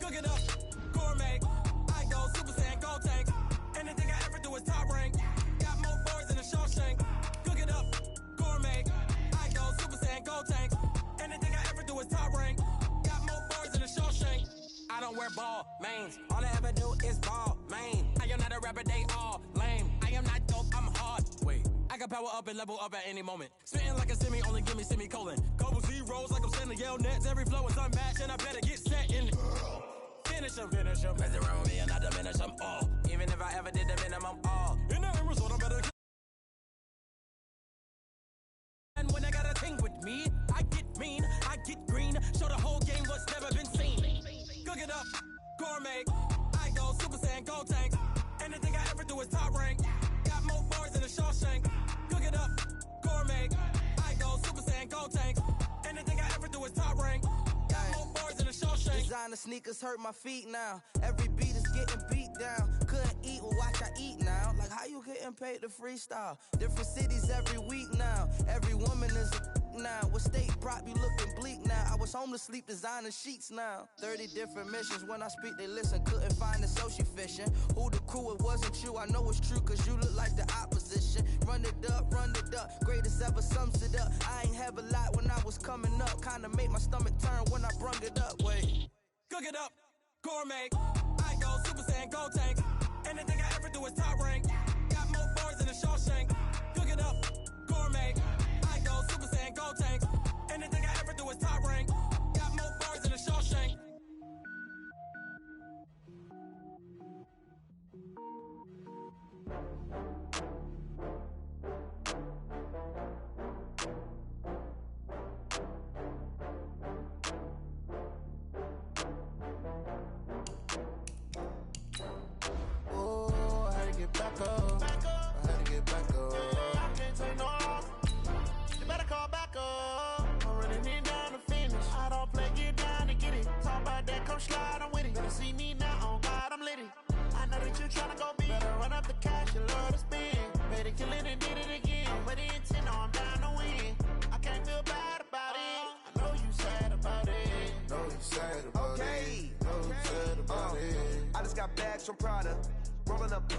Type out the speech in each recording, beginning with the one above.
Cook it up, gourmet. I go Super Saiyan, go tank. Anything I ever do is top rank. Got more bars than a Shawshank. Cook it up, gourmet. I go Super Saiyan, go tank. Anything I ever do is top rank. Got more bars than a Shawshank. I don't wear ball mains. All I ever do is ball main. I am not a rapper, they all lame. I am not dope, I'm hard. Wait, I can power up and level up at any moment. Spitting like a semi, only give me semicolon. Couple zeros like I'm sending yell nets. Every flow is unmatched and I better get set in. Finish them. Mess around with me and I diminish them all. Even if I ever did the minimum all. In the end result, I'm better. And when I got a thing with me, I get mean, I get green. Show the whole game what's never been seen. Cook it up, gourmet. I go Super Saiyan, go tank. Anything I ever do is top rank. Got more bars than a Shawshank. Cook it up, gourmet. I go Super Saiyan, go tank. Anything I ever do is top rank. Got more bars than a Shawshank. Designer sneakers hurt my feet now. Every beat is getting beat down. Couldn't eat, well watch I eat now. Like how you getting paid to freestyle? Different cities every week now. Every woman is a now. What state brought you looking bleak now? I was home to sleep designer sheets now. 30 different missions. When I speak they listen. Couldn't find it so she fishing. Who the crew? It wasn't you. I know it's true cause you look like the opposition. Run it up. Greatest ever sums it up. I ain't have a lot when I was coming up. Kinda made my stomach turn when I brung it up. Wait. Cook it up, gourmet. I go Super Saiyan, go tank. Anything I ever do is top rank. Got more bars than a Shawshank. Cook it up, gourmet. I go Super Saiyan, go tank. Anything I ever do is top rank. Got more bars than a Shawshank. Back up. I had to get back up. I can't take no loss. You better call back up. I'm running it down to finish. I don't play, get down to get it. Talk about that, come slide, I'm with it. Better see me now, on God, I'm lit it. I know that you tryna go big. Better run up the cash, you love to spend. Better kill it and did it again. But the intent, no, I'm down to win. I can't feel bad about it. I know you sad about it. Know you sad about it. Know you sad about it. I just got bags from Prada. Rolling up.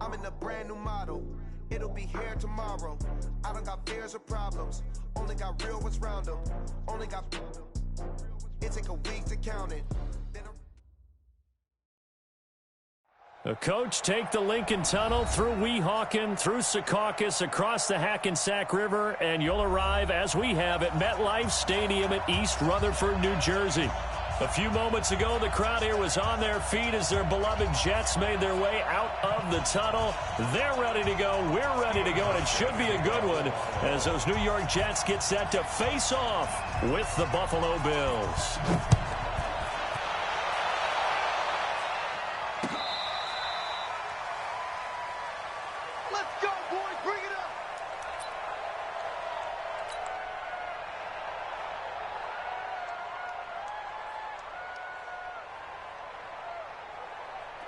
I'm in a brand new model. It'll be here tomorrow. I don't got fears or problems. Only got real ones round them. Only got. It take a week to count it. The coach take the Lincoln Tunnel through Weehawken, through Secaucus, across the Hackensack River, and you'll arrive, as we have, at MetLife Stadium at East Rutherford, New Jersey. A few moments ago, the crowd here was on their feet as their beloved Jets made their way out of the tunnel. They're ready to go. We're ready to go, and it should be a good one as those New York Jets get set to face off with the Buffalo Bills. Let's go, boys. Bring it up.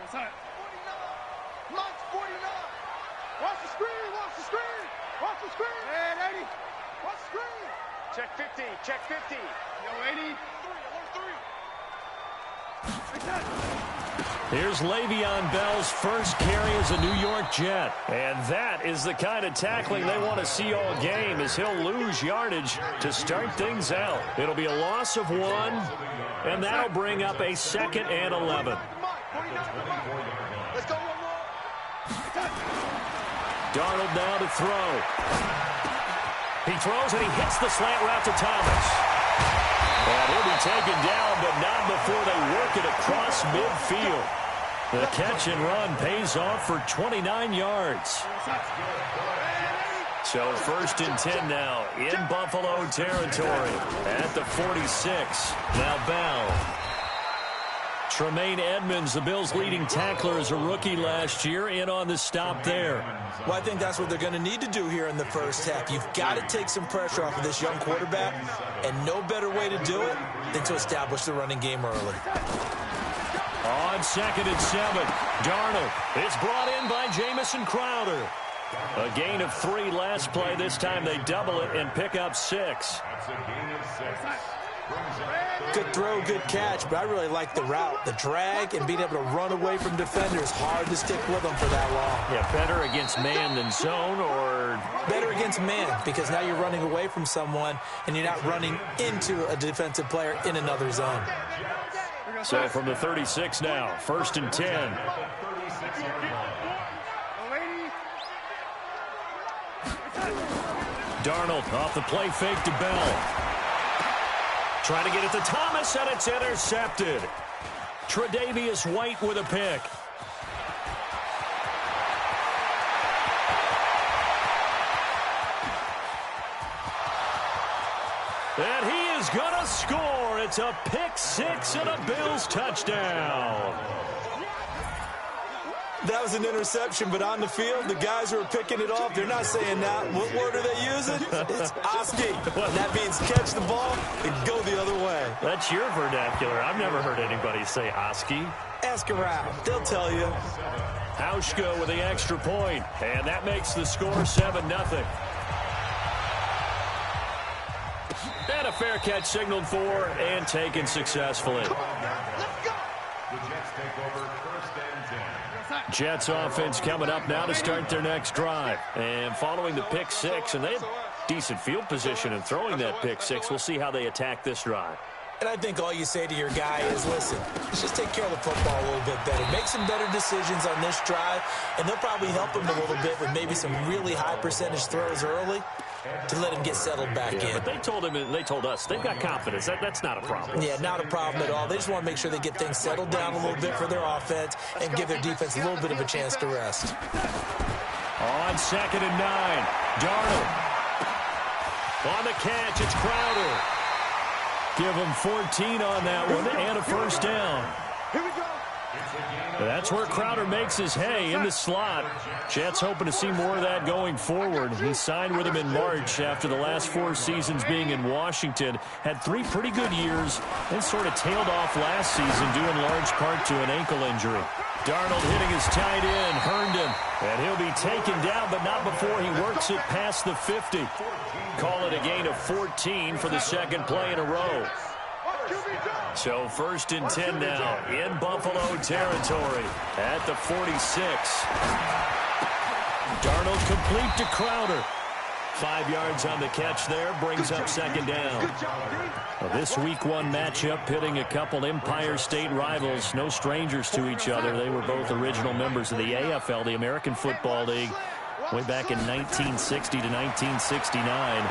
What's that? 49. Mike's 49. Watch the screen. Watch the screen. Watch the screen. And 80. Watch the screen. Check 50. Check 50. Yo, 80. Here's Le'Veon Bell's first carry as a New York Jet. And that is the kind of tackling they want to see all game, as he'll lose yardage to start things out. It'll be a loss of 1, and that'll bring up a 2nd and 11. Let's go one more. Darnold now to throw. He throws and he hits the slant route to Thomas. And he'll be taken down, but not before they work it across midfield. The catch and run pays off for 29 yards. So 1st and 10 now in Buffalo territory at the 46. Now Bell. Tremaine Edmonds, the Bills' leading tackler as a rookie last year, in on the stop there. Well, I think that's what they're going to need to do here in the first half. You've got to take some pressure off of this young quarterback, and no better way to do it than to establish the running game early. On 2nd and 7, Darnold is brought in by Jamison Crowder. A gain of 3 last play. This time they double it and pick up 6. Good throw, good catch, but I really like the route. The drag and being able to run away from defenders. Hard to stick with them for that long. Yeah, better against man than zone, or? Better against man, because now you're running away from someone and you're not running into a defensive player in another zone. So from the 36 now, 1st and 10. Darnold off the play fake to Bell. Trying to get it to Thomas, and it's intercepted. Tre'Davious White with a pick. And he is going to score. It's a pick 6 and a Bills touchdown. That was an interception, but on the field, the guys who are picking it off, they're not saying that. What word are they using? It's Oski. And that means catch the ball and go the other way. That's your vernacular. I've never heard anybody say Oski. Ask around. They'll tell you. Hauschka with the extra point, and that makes the score 7-0. And a fair catch signaled for and taken successfully. Jets offense coming up now to start their next drive. And following the pick 6, and they had decent field position in throwing that pick 6. We'll see how they attack this drive. And I think all you say to your guy is, listen, let's just take care of the football a little bit better. Make some better decisions on this drive, and they'll probably help him a little bit with maybe some really high percentage throws early to let him get settled back in. But they told him, and they told us, they've got confidence. That's not a problem. Yeah, not a problem at all. They just want to make sure they get things settled down a little bit for their offense and give their defense a little bit of a chance to rest. On 2nd and 9, Darnold. On the catch, it's Crowder. Give him 14 on that one and a first down. Here we go. That's where Crowder makes his hay in the slot. Jets hoping to see more of that going forward. He signed with him in March after the last 4 seasons being in Washington. Had 3 pretty good years and sort of tailed off last season due in large part to an ankle injury. Darnold hitting his tight end, Herndon, and he'll be taken down, but not before he works it past the 50. Call it a gain of 14 for the second play in a row. So 1st and 10 now in Buffalo territory at the 46. Darnold complete to Crowder. 5 yards on the catch there, brings up 2nd down. Well, this Week 1 matchup pitting a couple Empire State rivals, no strangers to each other. They were both original members of the AFL, the American Football League, way back in 1960 to 1969.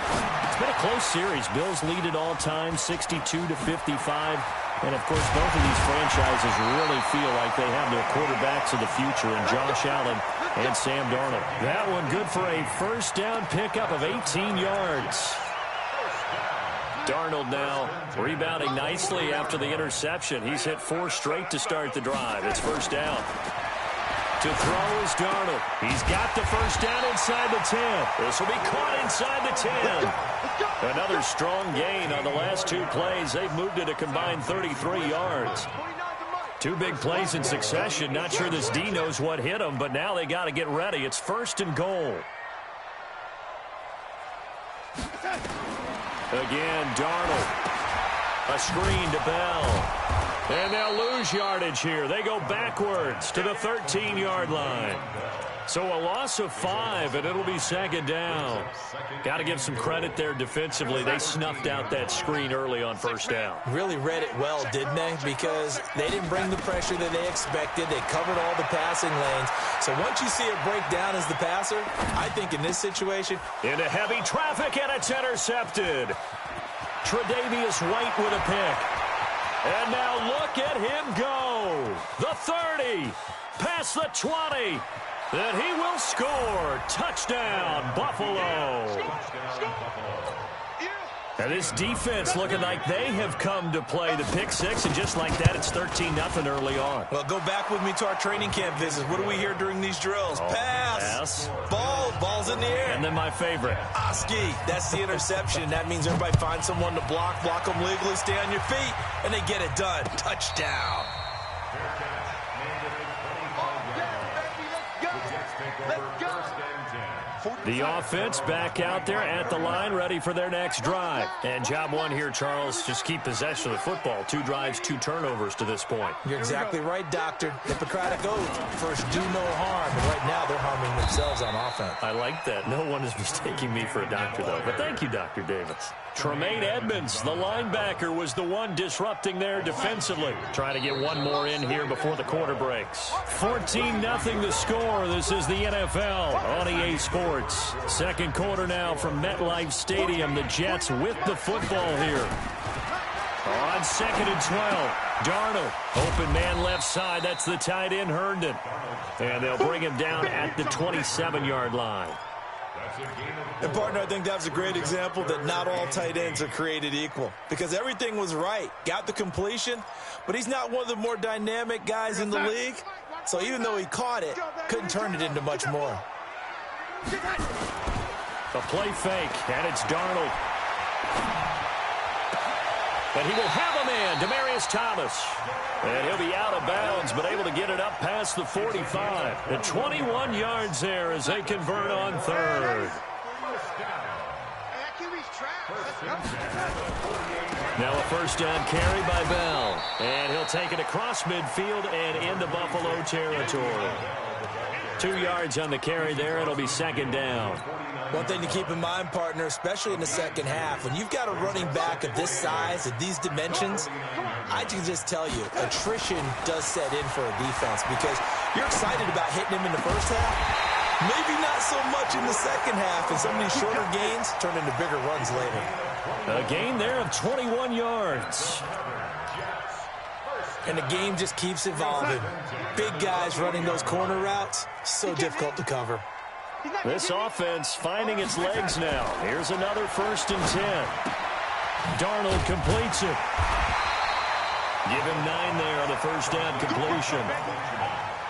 It's been a close series. Bills lead it all time, 62-55. And, of course, both of these franchises really feel like they have their quarterbacks of the future in Josh Allen and Sam Darnold. That one good for a first down pickup of 18 yards. Darnold now rebounding nicely after the interception. He's hit 4 straight to start the drive. It's first down. To throw is Darnold. He's got the first down inside the 10. This will be caught inside the 10. Another strong gain on the last 2 plays. They've moved it a combined 33 yards. 2 big plays in succession. Not sure this D knows what hit him, but now they got to get ready. It's 1st and goal. Again, Darnold. A screen to Bell. And they'll lose yardage here. They go backwards to the 13-yard line. So a loss of 5, and it'll be 2nd down. Got to give some credit there defensively. They snuffed out that screen early on first down. Really read it well, didn't they? Because they didn't bring the pressure that they expected. They covered all the passing lanes. So once you see it break down as the passer, I think in this situation... Into heavy traffic, and it's intercepted. Tre'Davious White with a pick. And now look at him go. The 30, past the 20, that he will score. Touchdown, Buffalo. Now this defense looking like they have come to play the pick six, and just like that, it's 13-0 early on. Well, go back with me to our training camp visits. What do we hear during these drills? Pass. Ball's in the air. And then my favorite. Oski. That's the interception. That means everybody finds someone to block them legally, stay on your feet, and they get it done. Touchdown. The offense back out there at the line, ready for their next drive. And job one here, Charles, just keep possession of the football. 2 drives, 2 turnovers to this point. You're exactly right, Doctor. Hippocratic oath. First, do no harm. And right now, they're harming themselves on offense. I like that. No one is mistaking me for a doctor, though. But thank you, Dr. Davis. Tremaine Edmonds, the linebacker, was the one disrupting there defensively. Trying to get one more in here before the quarter breaks. 14-0 the score. This is the NFL on EA Sports. Second quarter now from MetLife Stadium. The Jets with the football here. On 2nd and 12. Darnold, open man left side. That's the tight end, Herndon. And they'll bring him down at the 27-yard line. And, partner, I think that was a great example that not all tight ends are created equal, because everything was right. Got the completion, but he's not one of the more dynamic guys in the league. So even though he caught it, couldn't turn it into much more. The play fake, and it's Darnold. And he will have a man, Demaryius Thomas. And he'll be out of bounds, but able to get it up past the 45. And 21 yards there as they convert on third. Now a first down carry by Bell. And he'll take it across midfield and into Buffalo territory. 2 yards on the carry there. It'll be second down. One thing to keep in mind, partner, especially in the second half, when you've got a running back of this size, of these dimensions, I can just tell you, attrition does set in for a defense, because you're excited about hitting him in the first half. Maybe not so much in the second half, and some of these shorter gains turn into bigger runs later. A gain there of 21 yards. And the game just keeps evolving. Big guys running those corner routes, so difficult to cover. This offense finding its legs now. Here's another 1st and 10. Darnold completes it. Give him 9 there on the first down completion.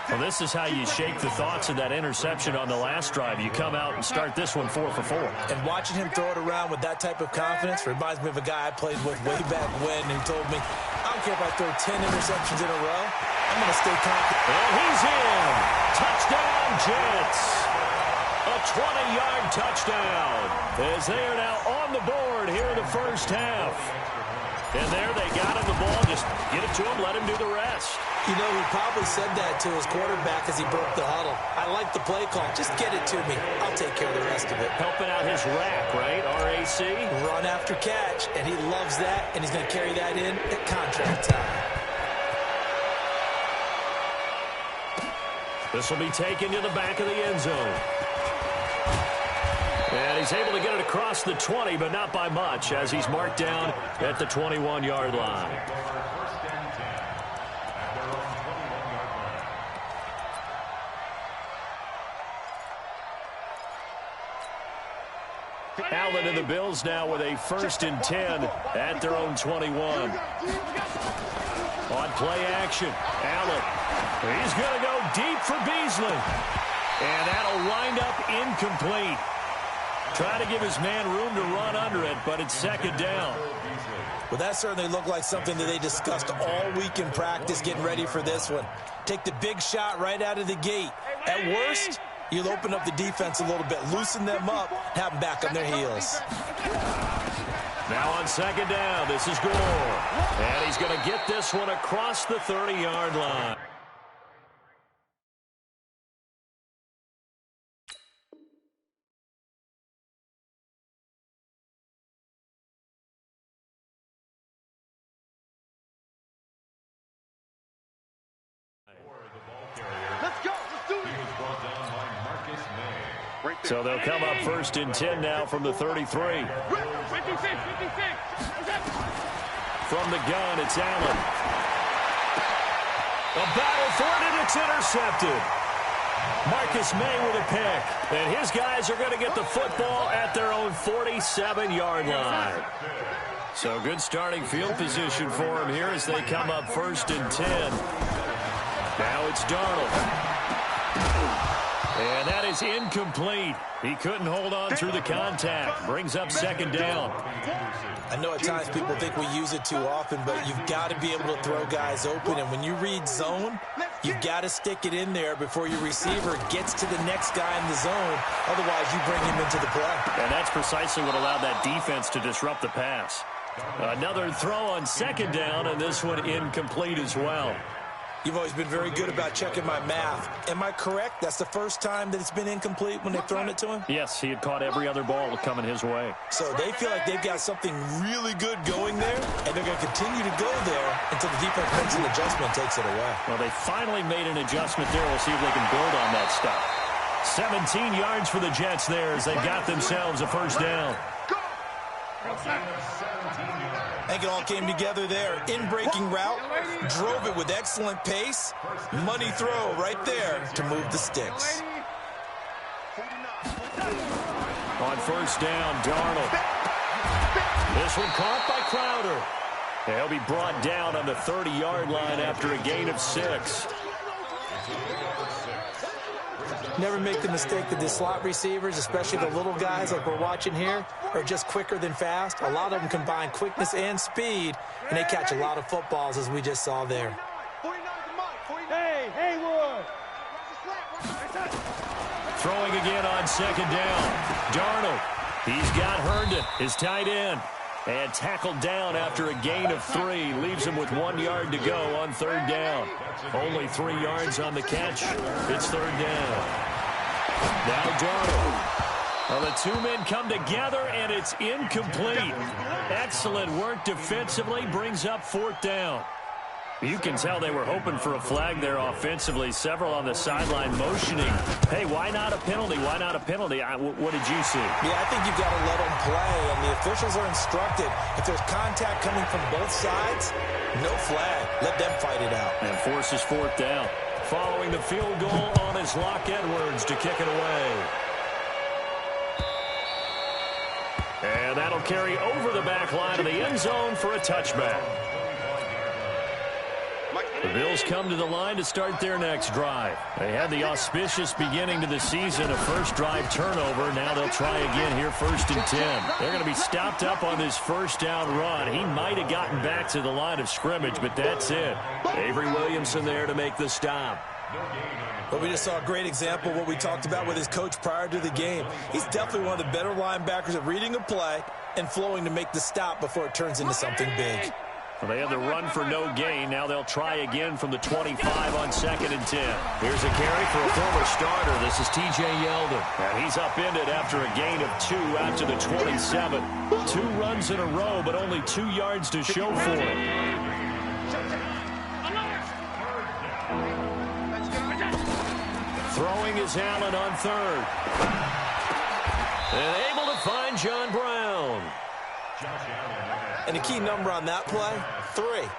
Well, this is how you shake the thoughts of that interception on the last drive. You come out and start this one 4 for 4. And watching him throw it around with that type of confidence reminds me of a guy I played with way back when, who told me, I don't care if I throw 10 interceptions in a row, I'm going to stay confident. And he's in. Touchdown, Jets. A 20-yard touchdown as they are now on the board here in the first half. And there they got him the ball. Just get it to him, let him do the rest. You know, he probably said that to his quarterback as he broke the huddle. I like the play call. Just get it to me. I'll take care of the rest of it. Helping out his rack, right? RAC. Run after catch, and he loves that, and he's going to carry that in at contract time. This will be taken to the back of the end zone. And he's able to get it across the 20, but not by much, as he's marked down at the 21-yard line. Allen and the Bills now with a 1st and 10 at their own 21. On play action, Allen. He's going to go deep for Beasley. And that'll wind up incomplete. Trying to give his man room to run under it, but it's second down. Well, that certainly looked like something that they discussed all week in practice getting ready for this one. Take the big shot right out of the gate. At worst, you'll open up the defense a little bit, loosen them up, have them back on their heels. Now on second down, this is Gore. And he's going to get this one across the 30-yard line. So they'll come up 1st and 10 now from the 33. 56. From the gun, it's Allen. A battle for it, and it's intercepted. Marcus May with a pick. And his guys are going to get the football at their own 47-yard line. So good starting field position for him here as they come up 1st and 10. Now it's Darnold. And that is incomplete. He couldn't hold on through the contact. Brings up 2nd down. I know at times people think we use it too often, but you've got to be able to throw guys open. And when you read zone, you've got to stick it in there before your receiver gets to the next guy in the zone. Otherwise, you bring him into the play. And that's precisely what allowed that defense to disrupt the pass. Another throw on 2nd down, and this one incomplete as well. You've always been very good about checking my math. Am I correct? That's the first time that it's been incomplete when they've thrown it to him? Yes, he had caught every other ball coming his way. So they feel like they've got something really good going there, and they're going to continue to go there until the defense makes an adjustment and takes it away. Well, they finally made an adjustment there. We'll see if they can build on that stuff. 17 yards for the Jets there as they got themselves a 1st down. I think it all came together there. In-breaking route, drove it with excellent pace. Money throw right there to move the sticks. On 1st down, Darnold. This one caught by Crowder. He'll be brought down on the 30-yard line after a gain of 6. Never make the mistake that the slot receivers, especially the little guys like we're watching here, are just quicker than fast. A lot of them combine quickness and speed, and they catch a lot of footballs, as we just saw there. Hey, Haywood! Throwing again on 2nd down. Darnold. He's got Herndon, his tight end. And tackled down after a gain of 3. Leaves him with 1 yard to go on 3rd down. Only 3 yards on the catch. It's 3rd down. Now Darnold. Well, the two men come together, and it's incomplete. Excellent work defensively. Brings up 4th down. You can tell they were hoping for a flag there offensively. Several on the sideline motioning. Hey, why not a penalty? Why not a penalty? What did you see? Yeah, I think you've got to let them play, and the officials are instructed. If there's contact coming from both sides, no flag. Let them fight it out. And forces 4th down. Following the field goal on is Locke Edwards to kick it away. And that'll carry over the back line of the end zone for a touchback. The Bills come to the line to start their next drive. They had the auspicious beginning to the season, a first drive turnover. Now they'll try again here 1st and 10. They're going to be stopped up on this 1st down run. He might have gotten back to the line of scrimmage, but that's it. Avery Williamson there to make the stop. But we just saw a great example of what we talked about with his coach prior to the game. He's definitely one of the better linebackers at reading a play and flowing to make the stop before it turns into something big. Well, they had the run for no gain. Now they'll try again from the 25 on 2nd and 10. Here's a carry for a former starter. This is T.J. Yeldon. And he's upended after a gain of 2 out to the 27. 2 runs in a row, but only 2 yards to show for it. Throwing is Allen on 3rd. And able to find John Brown. And the key number on that play, 3.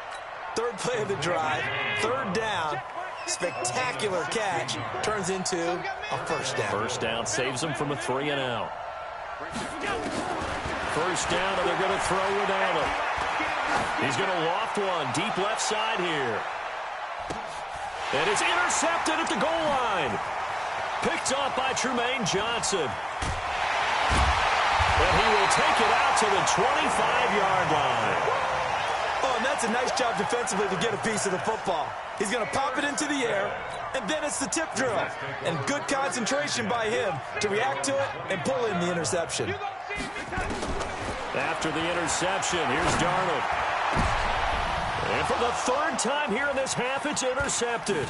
3rd play of the drive, 3rd down, spectacular catch, turns into a 1st down. 1st down saves them from a 3 and out. 1st down, and they're going to throw with Allen. He's going to loft one, deep left side here. And it's intercepted at the goal line. Picked off by Trumaine Johnson. And he will take it out to the 25-yard line. Oh, and that's a nice job defensively to get a piece of the football. He's going to pop it into the air, and then it's the tip drill. And good concentration by him to react to it and pull in the interception. After the interception, here's Darnold. And for the 3rd time here in this half, it's intercepted.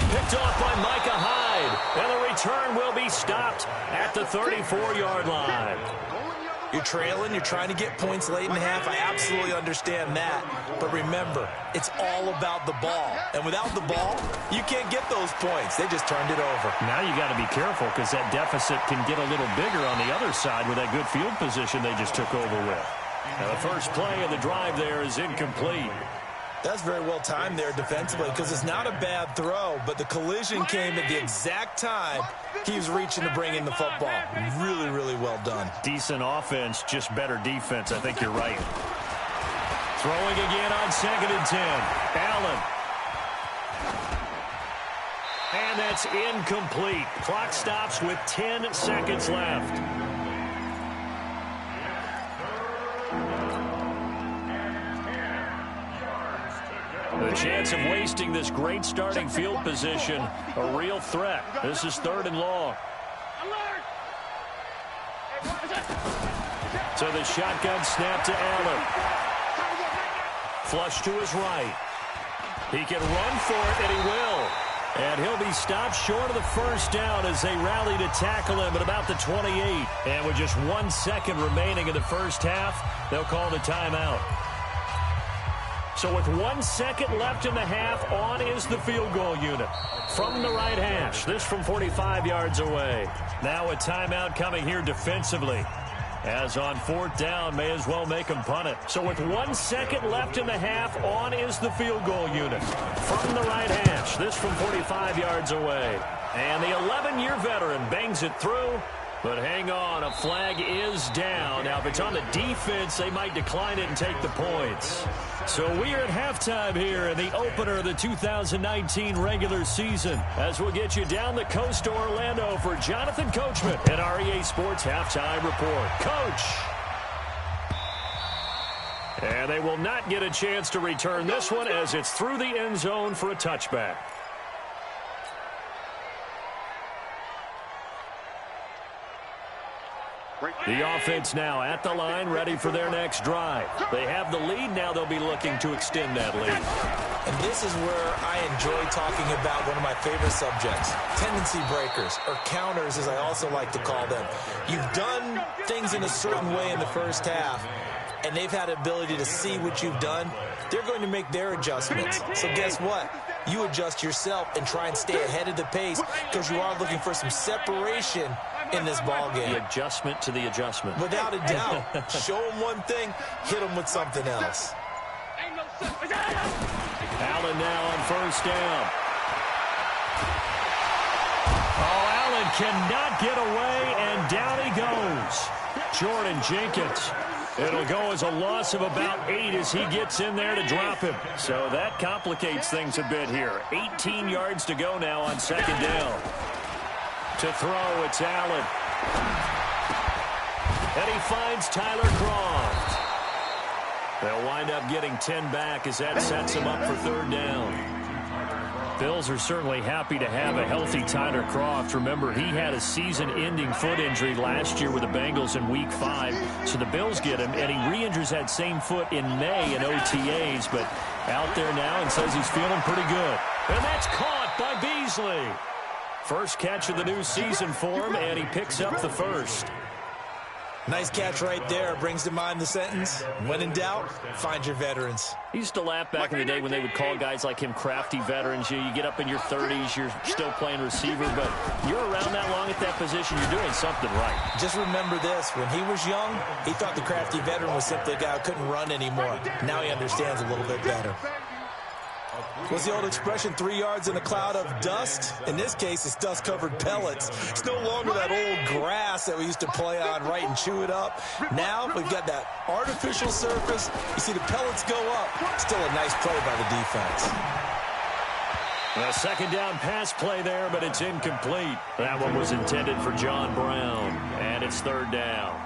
Picked off by Micah Hyde. And the return will be stopped at the 34-yard line. You're trailing, you're trying to get points late in the half. I absolutely understand that. But remember, it's all about the ball. And without the ball, you can't get those points. They just turned it over. Now you got to be careful because that deficit can get a little bigger on the other side with that good field position they just took over with. Now the first play of the drive there is incomplete. That's very well timed there defensively because it's not a bad throw, but the collision came at the exact time he was reaching to bring in the football. Really, really well done. Decent offense, just better defense. I think you're right. Throwing again on 2nd and 10. Allen. And that's incomplete. Clock stops with 10 seconds left. The chance of wasting this great starting field position, a real threat. This is 3rd and long. So the shotgun snap to Allen. Flush to his right. He can run for it, and he will. And he'll be stopped short of the first down as they rally to tackle him at about the 28. And with just 1 second remaining in the first half, they'll call the timeout. So with 1 second left in the half, on is the field goal unit. From the right hash, this from 45 yards away. Now a timeout coming here defensively. As on 4th down, may as well make them punt it. So with 1 second left in the half, on is the field goal unit. From the right hash, this from 45 yards away. And the 11-year veteran bangs it through. But hang on, a flag is down. Now, if it's on the defense, they might decline it and take the points. So we are at halftime here in the opener of the 2019 regular season, as we'll get you down the coast to Orlando for Jonathan Coachman at our EA Sports Halftime Report. Coach! And they will not get a chance to return this one as it's through the end zone for a touchback. The offense now at the line, ready for their next drive. They have the lead. Now they'll be looking to extend that lead. And this is where I enjoy talking about one of my favorite subjects, tendency breakers, or counters as I also like to call them. You've done things in a certain way in the first half, and they've had the ability to see what you've done. They're going to make their adjustments. So guess what? You adjust yourself and try and stay ahead of the pace because you are looking for some separation in this ball game. The adjustment to the adjustment. Without a doubt. Show them one thing, hit them with something else. Allen now on 1st down. Oh, Allen cannot get away, and down he goes. Jordan Jenkins. It'll go as a loss of about 8 as he gets in there to drop him. So that complicates things a bit here. 18 yards to go now on 2nd down. To throw, it's Allen. And he finds Tyler Croft. They'll wind up getting 10 back as that sets him up for 3rd down. Bills are certainly happy to have a healthy Tyler Croft. Remember, he had a season-ending foot injury last year with the Bengals in Week 5. So the Bills get him, and he re-injures that same foot in May in OTAs. But out there now and says he's feeling pretty good. And that's caught by Beasley. First catch of the new season for him, and he picks up the first. Nice catch right there. Brings to mind the sentence, when in doubt, find your veterans. He used to laugh back in the day when they would call guys like him crafty veterans. You get up in your 30s, you're still playing receiver, but you're around that long at that position, you're doing something right. Just remember this, when he was young, he thought the crafty veteran was simply a guy who couldn't run anymore. Now he understands a little bit better. What's the old expression, 3 yards in a cloud of dust? In this case, it's dust-covered pellets. It's no longer that old grass that we used to play on, right, and chew it up. Now we've got that artificial surface. You see the pellets go up. Still a nice play by the defense. A 2nd down pass play there, but it's incomplete. That one was intended for John Brown, and it's 3rd down.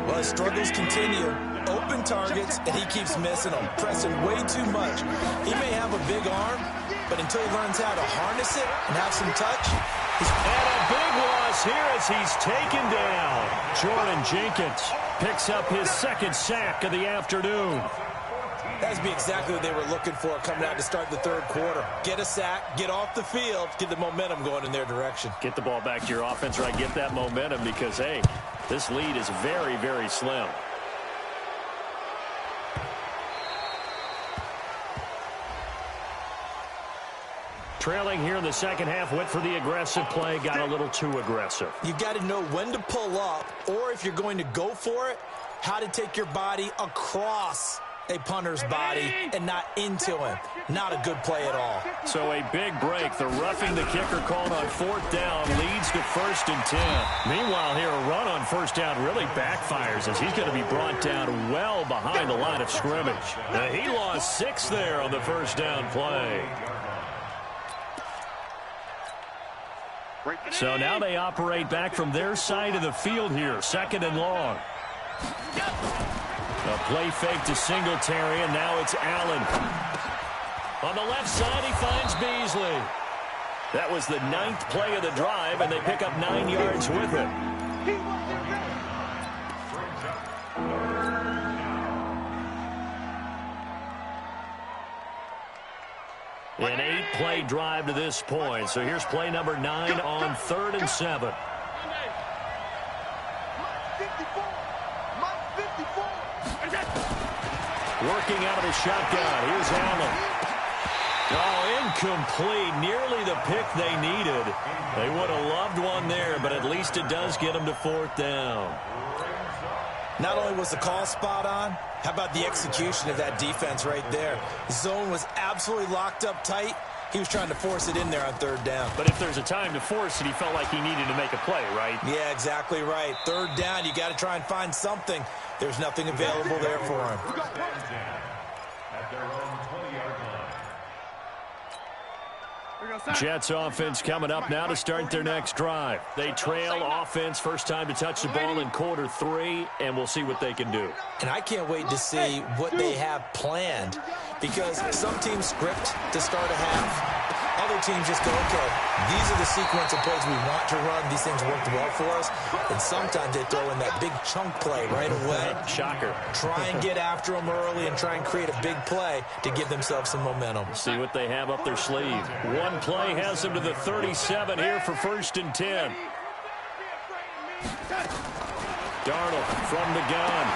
Well, his struggles continue. Open targets, and he keeps missing them, pressing way too much. He may have a big arm, but until he learns how to harness it and have some touch, he's... And a big loss here as he's taken down. Jordan Jenkins picks up his 2nd sack of the afternoon. That'd be exactly what they were looking for coming out to start the 3rd quarter. Get a sack, get off the field, get the momentum going in their direction. Get the ball back to your offense, right? Get that momentum because, hey, this lead is very, very slim. Trailing here in the 2nd half, went for the aggressive play, got a little too aggressive. You've got to know when to pull up, or if you're going to go for it, how to take your body across a punter's body and not into him. Not a good play at all. So a big break. The roughing the kicker called on 4th down leads to 1st and 10. Meanwhile, here a run on 1st down really backfires as he's going to be brought down well behind the line of scrimmage. He lost 6 there on the 1st down play. So now they operate back from their side of the field here. 2nd and long. A play fake to Singletary, and now it's Allen. On the left side, he finds Beasley. That was the 9th play of the drive, and they pick up 9 yards with it. An 8-play drive to this point. So here's play number 9 on 3rd and 7. Working out of the shotgun. Here's Allen. Oh, incomplete. Nearly the pick they needed. They would have loved one there, but at least it does get them to 4th down. Not only was the call spot on, how about the execution of that defense right there? The zone was absolutely locked up tight. He was trying to force it in there on 3rd down. But if there's a time to force it, he felt like he needed to make a play, right? Yeah, exactly right. 3rd down, you got to try and find something. There's nothing available there for him. Jets offense coming up now to start their next drive. They trail offense, first time to touch the ball in quarter 3, and we'll see what they can do. And I can't wait to see what they have planned, because some teams script to start a half. Other teams just go, okay, these are the sequence of plays we want to run. These things worked well for us. And sometimes they throw in that big chunk play right away. Shocker. Try and get after them early and try and create a big play to give themselves some momentum. See what they have up their sleeve. One play has them to the 37 here for 1st and 10. Darnold from the gun.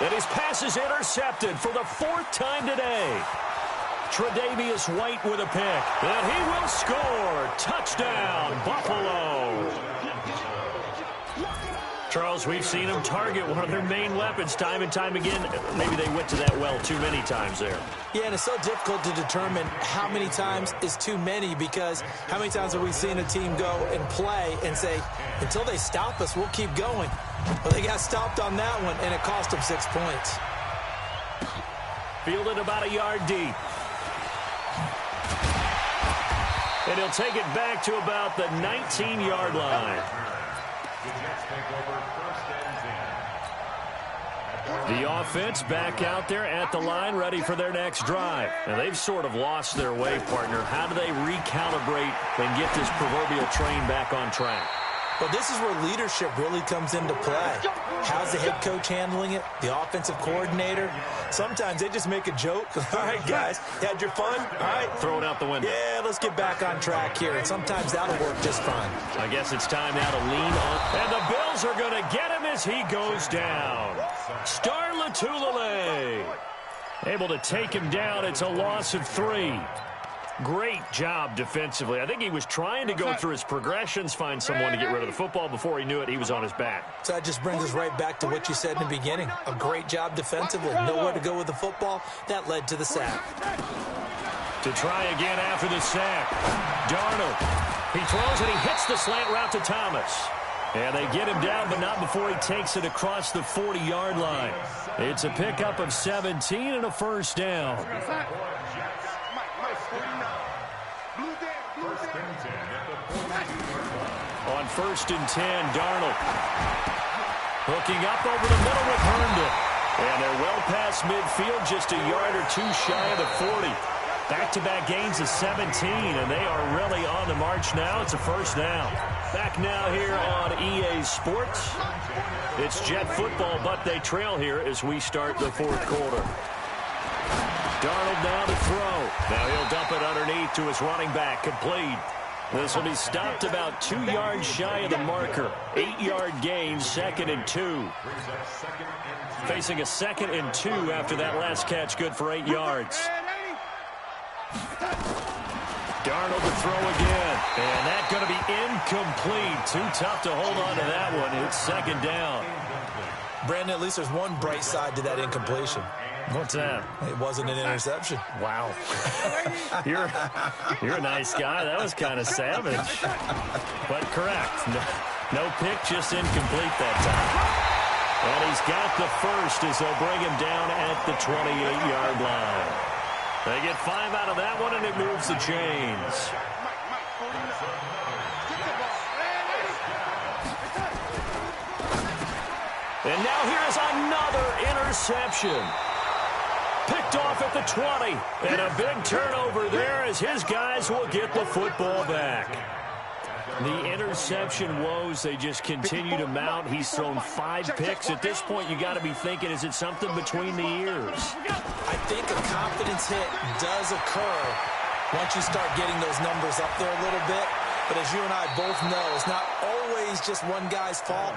And his pass is intercepted for the 4th time today. Tre'Davious White with a pick. And he will score. Touchdown, Buffalo. Charles, we've seen them target one of their main weapons time and time again. Maybe they went to that well too many times there. Yeah, and it's so difficult to determine how many times is too many, because how many times have we seen a team go and play and say, until they stop us, we'll keep going. Well, they got stopped on that one, and it cost them 6 points. Fielded about a yard deep. And he'll take it back to about the 19-yard line. The offense back out there at the line, ready for their next drive. Now, they've sort of lost their way, partner. How do they recalibrate and get this proverbial train back on track? Well, this is where leadership really comes into play. How's the head coach handling it? The offensive coordinator? Sometimes they just make a joke. All right, guys, had your fun? All right. Throw it out the window. Yeah, let's get back on track here. And sometimes that'll work just fine. I guess it's time now to lean on. And the Bills are going to get him as he goes down. Star Latulippe able to take him down. It's a loss of 3. Great job defensively. I think he was trying to go through his progressions, find someone to get rid of the football. Before he knew it, he was on his back. So that just brings us right back to what you said in the beginning. A great job defensively. Nowhere to go with the football. That led to the sack. To try again after the sack. Darnold. He throws and he hits the slant route to Thomas. And they get him down, but not before he takes it across the 40-yard line. It's a pickup of 17 and a 1st down. On 1st and 10, Darnold. Hooking up over the middle with Herndon. And they're well past midfield, just a yard or 2 shy of the 40. Back-to-back gains of 17, and they are really on the march now. It's a 1st down. Back now here on EA Sports. It's Jet football, but they trail here as we start the 4th quarter. Darnold now to throw. Now he'll dump it underneath to his running back. Complete. This will be stopped about 2 yards shy of the marker. 8-yard gain, 2nd and 2. Facing a 2nd and 2 after that last catch, good for 8 yards. Darnold to throw again. And that's going to be incomplete. Too tough to hold on to that one. It's 2nd down. Brandon, at least there's one bright side to that incompletion. What's that? It wasn't an interception. Wow. You're a nice guy. That was kind of savage. But correct. No pick, just incomplete that time. And he's got the first as they'll bring him down at the 28-yard line. They get 5 out of that one, and it moves the chains. And now here's another interception. Picked off at the 20. And a big turnover there as his guys will get the football back. The interception woes, they just continue to mount. He's thrown 5 picks. At this point, you got to be thinking, is it something between the ears? I think a confidence hit does occur once you start getting those numbers up there a little bit. But as you and I both know, it's not always just one guy's fault.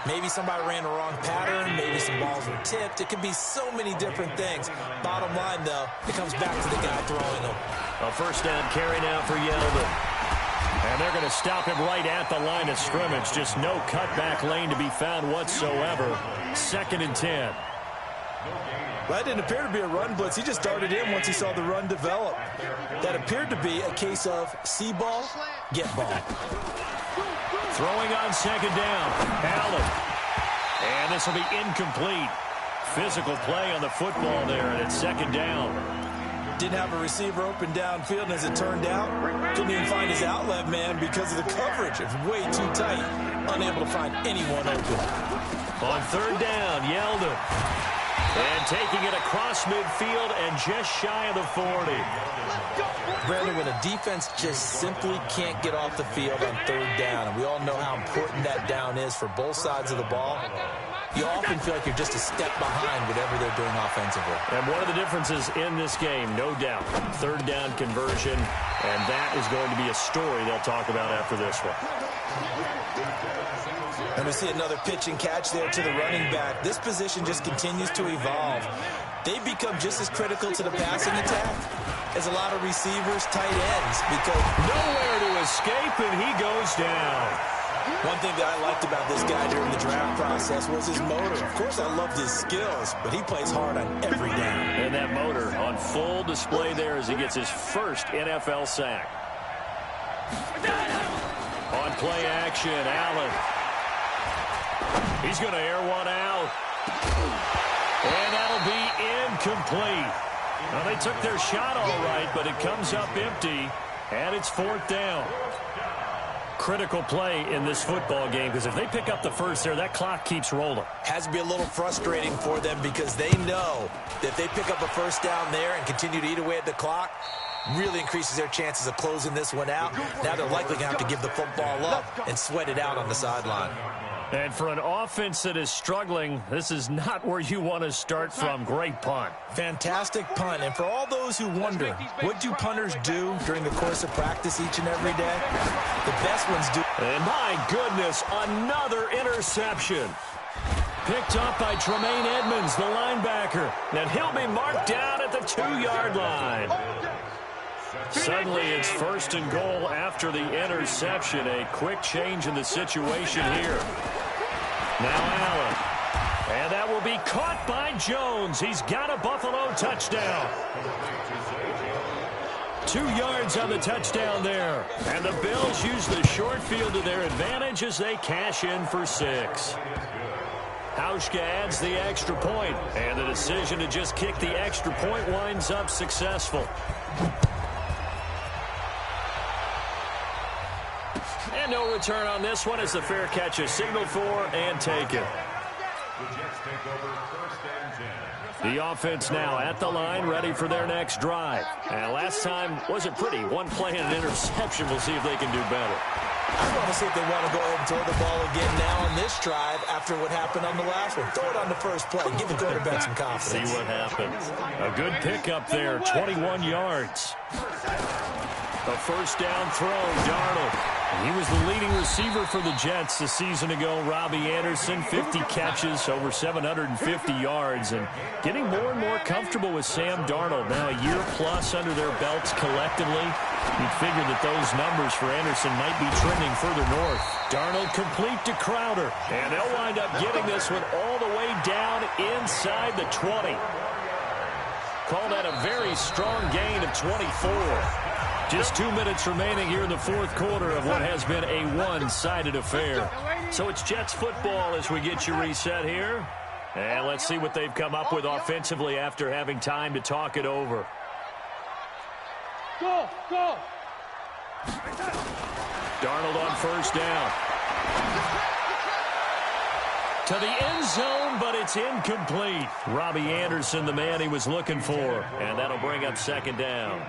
Maybe somebody ran the wrong pattern. Maybe some balls were tipped. It could be so many different things. Bottom line, though, it comes back to the guy throwing them. A first down carry now for Yeldon. And they're going to stop him right at the line of scrimmage. Just no cutback lane to be found whatsoever. 2nd and 10. Well, that didn't appear to be a run blitz. He just darted in once he saw the run develop. That appeared to be a case of see ball, get ball. Throwing on 2nd down. Allen. And this will be incomplete. Physical play on the football there, and it's 2nd down. Didn't have a receiver open downfield, and as it turned out, couldn't even find his outlet man because of the coverage. It's way too tight. Unable to find anyone open. On 3rd down, Yeldon. And taking it across midfield and just shy of the 40. Brandon, when a defense just simply can't get off the field on 3rd down, and we all know how important that down is for both sides of the ball, you often feel like you're just a step behind whatever they're doing offensively. And one of the differences in this game, no doubt, 3rd down conversion, and that is going to be a story they'll talk about after this one. And we see another pitch and catch there to the running back. This position just continues to evolve. They become just as critical to the passing attack as a lot of receivers, tight ends, because nowhere to escape, and he goes down. One thing that I liked about this guy during the draft process was his motor. Of course, I loved his skills, but he plays hard on every down. And that motor on full display there as he gets his first NFL sack. On play action, Allen. He's going to air one out. And that'll be incomplete. Now, they took their shot all right, but it comes up empty, and it's 4th down. Critical play in this football game, because if they pick up the first there, that clock keeps rolling. Has to be a little frustrating for them because they know that if they pick up a first down there and continue to eat away at the clock, really increases their chances of closing this one out. Now they're likely going to have to give the football up and sweat it out on the sideline. And for an offense that is struggling, this is not where you want to start from. Great punt. Fantastic punt. And for all those who wonder, what do punters do during the course of practice each and every day? The best ones do. And my goodness, another interception. Picked up by Tremaine Edmonds, the linebacker. And he'll be marked down at the 2-yard line. Suddenly it's 1st and goal after the interception. A quick change in the situation here. Now Allen. And that will be caught by Jones. He's got a Buffalo touchdown. 2 yards on the touchdown there. And the Bills use the short field to their advantage as they cash in for 6. Hauschka adds the extra point. And the decision to just kick the extra point winds up successful. And no return on this one as the fair catch is signaled for and taken. The offense now at the line, ready for their next drive. And last time wasn't pretty. One play and an interception. We'll see if they can do better. I want to see if they want to go ahead and throw the ball again now on this drive after what happened on the last one. Throw it on the first play. Give the quarterback some confidence. See what happens. A good pickup there, 21 yards. A first down throw, Darnold. He was the leading receiver for the Jets a season ago. Robbie Anderson, 50 catches, over 750 yards, and getting more and more comfortable with Sam Darnold. Now a year plus under their belts collectively. You'd figure that those numbers for Anderson might be trending further north. Darnold complete to Crowder, and they'll wind up getting this one all the way down inside the 20. Call that a very strong gain of 24. Just 2 minutes remaining here in the fourth quarter of what has been a one-sided affair. So it's Jets football as we get you reset here. And let's see what they've come up with offensively after having time to talk it over. Go, go. Darnold on first down. To the end zone, but it's incomplete. Robbie Anderson, the man he was looking for. And that'll bring up second down.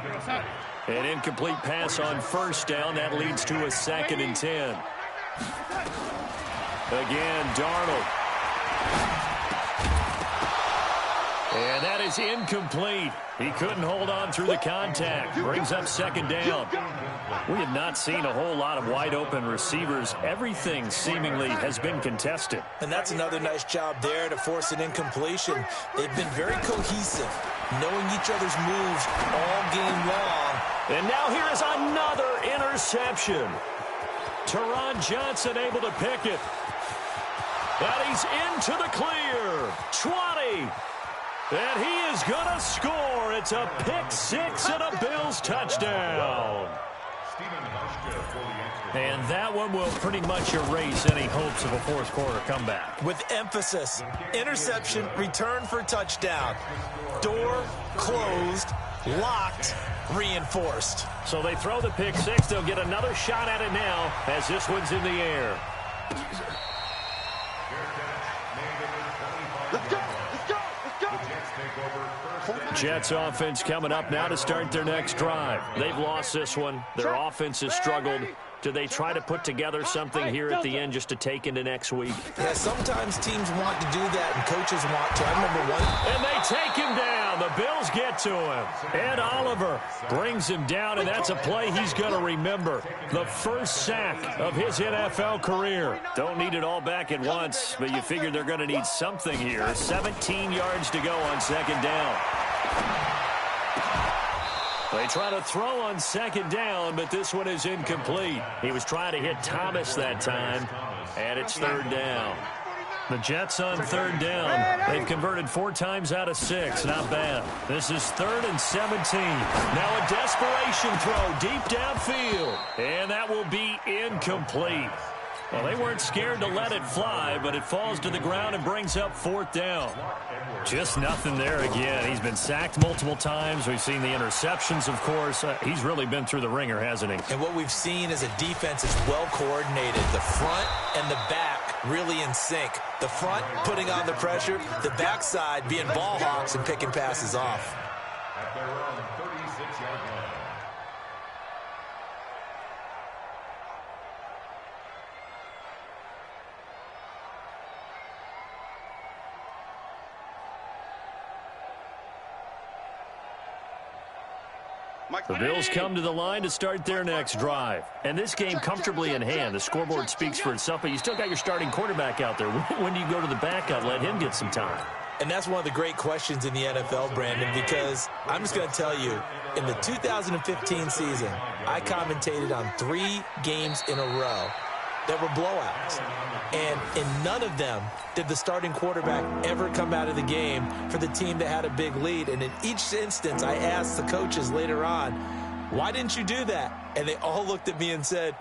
An incomplete pass on first down. That leads to a 2nd and 10. Again, Darnold. And that is incomplete. He couldn't hold on through the contact. Brings up second down. We have not seen a whole lot of wide-open receivers. Everything seemingly has been contested. And that's another nice job there to force an incompletion. They've been very cohesive, knowing each other's moves all game long. And now here is another interception. Teron Johnson able to pick it. And he's into the clear. 20. And he is going to score. It's a pick-6 and a Bills touchdown. And that one will pretty much erase any hopes of a fourth-quarter comeback. With emphasis, interception, return for touchdown. Door closed, locked, reinforced. So they throw the pick-6. They'll get another shot at it now as this one's in the air. Let's go, let's go, let's go. Jets offense coming up now to start their next drive. They've lost this one. Their offense has struggled. Do they try to put together something here at the end just to take into next week? Yeah, sometimes teams want to do that and coaches want to. I remember one. And they take him down. The Bills get to him. Ed Oliver brings him down, and that's a play he's going to remember. The first sack of his NFL career. Don't need it all back at once, but you figure they're going to need something here. 17 yards to go on second down. They try to throw on second down, but this one is incomplete. He was trying to hit Thomas that time, and it's third down. The Jets on third down. They've converted 4 times out of 6. Not bad. This is 3rd and 17. Now a desperation throw deep downfield, and that will be incomplete. Well, they weren't scared to let it fly, but it falls to the ground and brings up 4th down. Just nothing there again. He's been sacked multiple times. We've seen the interceptions, of course. He's really been through the ringer, hasn't he? And what we've seen is a defense is well coordinated. The front and the back really in sync. The front putting on the pressure, the backside being ball hawks and picking passes off. At their own 36-yard line. The Bills come to the line to start their next drive. And this game comfortably in hand. The scoreboard speaks for itself, but you still got your starting quarterback out there. When do you go to the backup, let him get some time? And that's one of the great questions in the NFL, Brandon, because I'm just going to tell you, in the 2015 season, I commentated on 3 games in a row that were blowouts. And in none of them did the starting quarterback ever come out of the game for the team that had a big lead. And in each instance, I asked the coaches later on, why didn't you do that? And they all looked at me and said,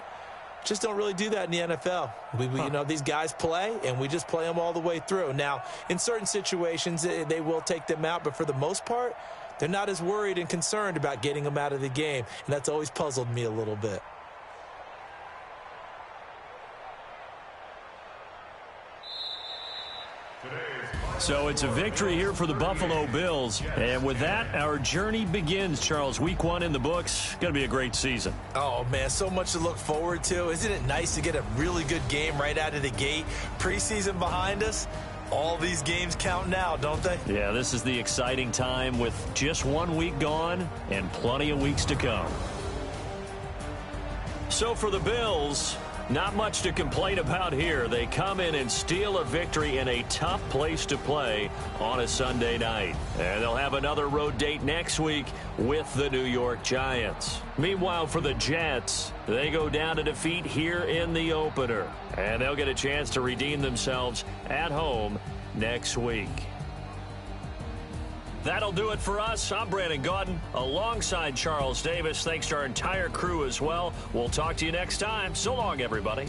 just don't really do that in the NFL. You know, these guys play, and we just play them all the way through. Now, in certain situations, they will take them out, but for the most part, they're not as worried and concerned about getting them out of the game. And that's always puzzled me a little bit. So it's a victory here for the Buffalo Bills. And with that, our journey begins, Charles. Week 1 in the books. Going to be a great season. Oh, man, so much to look forward to. Isn't it nice to get a really good game right out of the gate? Preseason behind us. All these games count now, don't they? Yeah, this is the exciting time with just 1 week gone and plenty of weeks to come. So for the Bills, not much to complain about here. They come in and steal a victory in a tough place to play on a Sunday night. And they'll have another road date next week with the New York Giants. Meanwhile, for the Jets, they go down to defeat here in the opener. And they'll get a chance to redeem themselves at home next week. That'll do it for us. I'm Brandon Gaudin alongside Charles Davis. Thanks to our entire crew as well. We'll talk to you next time. So long, everybody.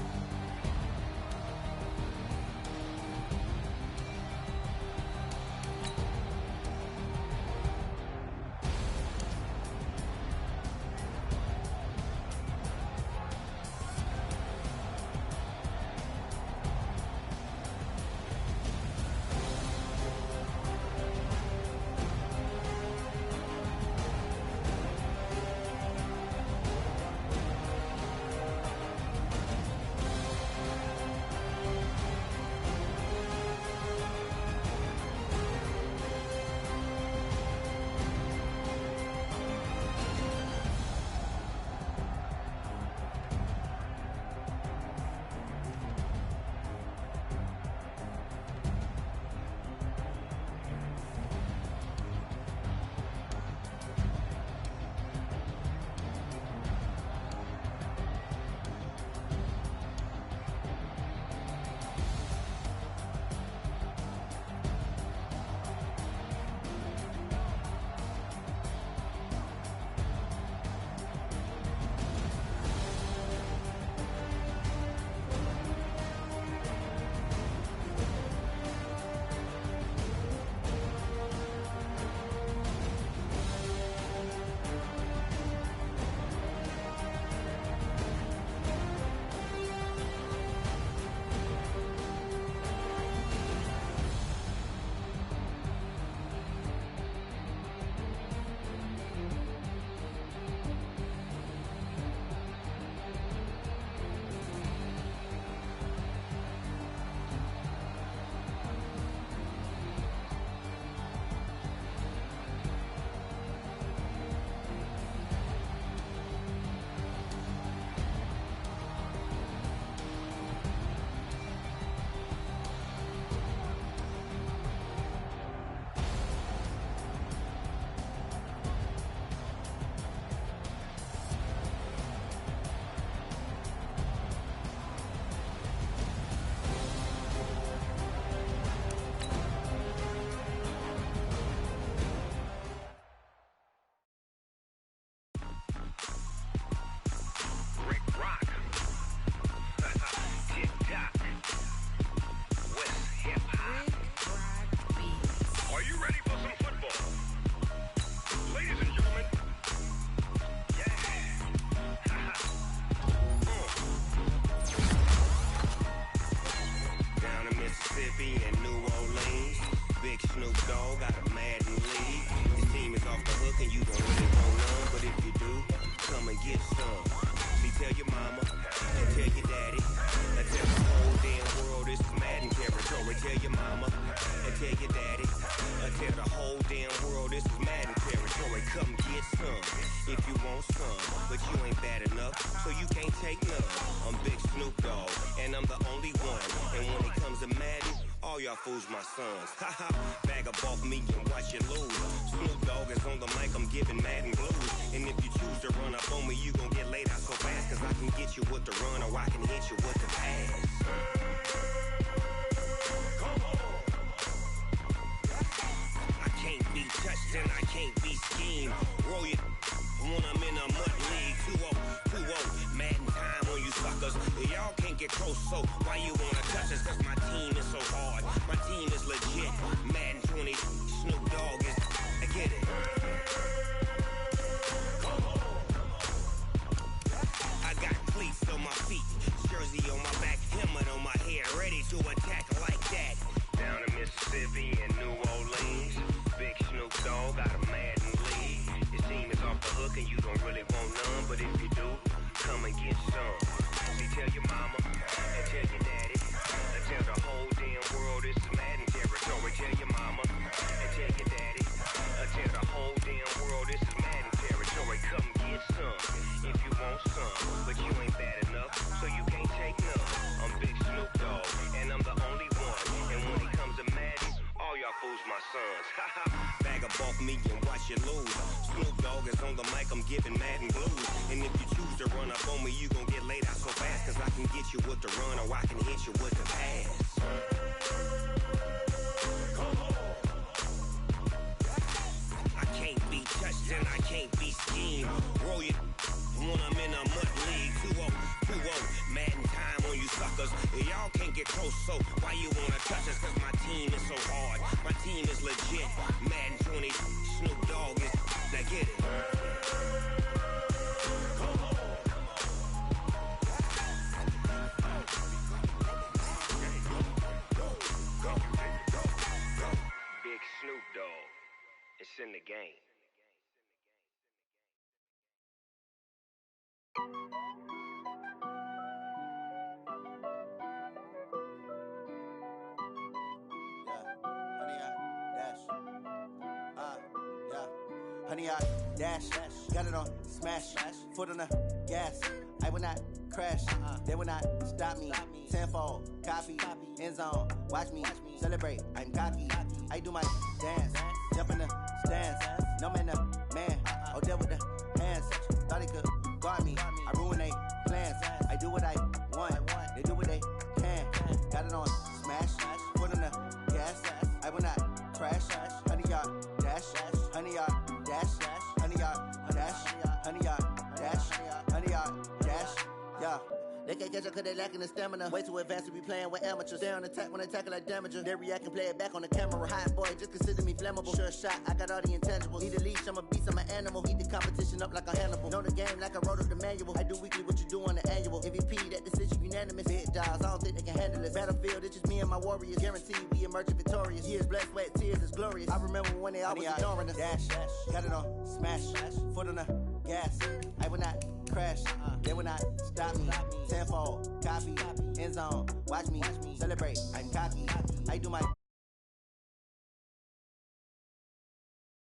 Fools my sons. Haha, bag up off me and watch you lose. Snoop Dogg is on the mic, I'm giving Madden blues. And if you choose to run up on me, you gon' get laid out so fast. Cause I can get you with the run or I can hit you with the pass. Come on. I can't be touched and I can't be schemed. Roll you when I'm in a mud league. 2-0, Madden time on you suckers. Y'all can't get close, so why you wanna touch us? Cause my team is so hard. My team is legit. Madden 20, Snoop Dogg is. I get it. Come on. I got cleats on my feet, jersey on my back, helmet on my head, ready to attack like that. Down in Mississippi and New Orleans, big Snoop Dogg got a Madden league. Your team is off the hook and you don't really want none, but if you do, come and get some. See, tell your mama and tell your daddy, and tell the whole damn world this is Madden territory. Tell your mama and tell your daddy. Bag up off me and watch you lose. Snoop Dogg is on the mic, I'm giving Madden blues. And if you choose to run up on me, you gon' get laid out so fast. Cause I can get you with the run or I can hit you with the pass. I can't be touched and I can't be schemed. Roll you when I'm in a mud league. 2-0, Madden time on you suckers. Y'all can't get close, so why you wanna touch us? Cause my team is so hard, my team is legit. Madden 20, Snoop Dogg is, now get it. Big Snoop Dogg, it's in the game. Honey, I dash, got it on smash, foot on the gas. I will not crash, they will not stop me. Tenfold, copy, end zone, watch me celebrate. I'm cocky, I do my dance, jump in the stands. No man, the man, oh, deal with the hands. Thought he could guard me, I ruin they plans. I do what I want, they do what they can. Got it on smash, foot on the gas. I will not crash, honey, y'all dash, honey, y'all dash, honey, y'all dash, honey, y'all dash, honey, y'all dash, yeah. They can't catch up cause they lacking the stamina. Way too advanced to be playing with amateurs. Stay on attack when they tackle like damager. They react and play it back on the camera. Hot boy, just consider me flammable. Sure shot, I got all the intangibles. Need a leash, I'm a beast, I'm an animal. Heat the competition up like a Hannibal. Know the game like I wrote up the manual. I do weekly what you do on the annual. MVP, that decision unanimous. Big dogs, I don't think they can handle it. Battlefield, it's just me and my warriors. Guaranteed we emerging victorious. Years, blood, sweat, tears, it's glorious. I remember when they always ignoring us. Dash, got it on smash, foot on the gas. I will not crash, they will not stop me. Tenfold, copy, end zone, watch me celebrate. I'm cocky, I do my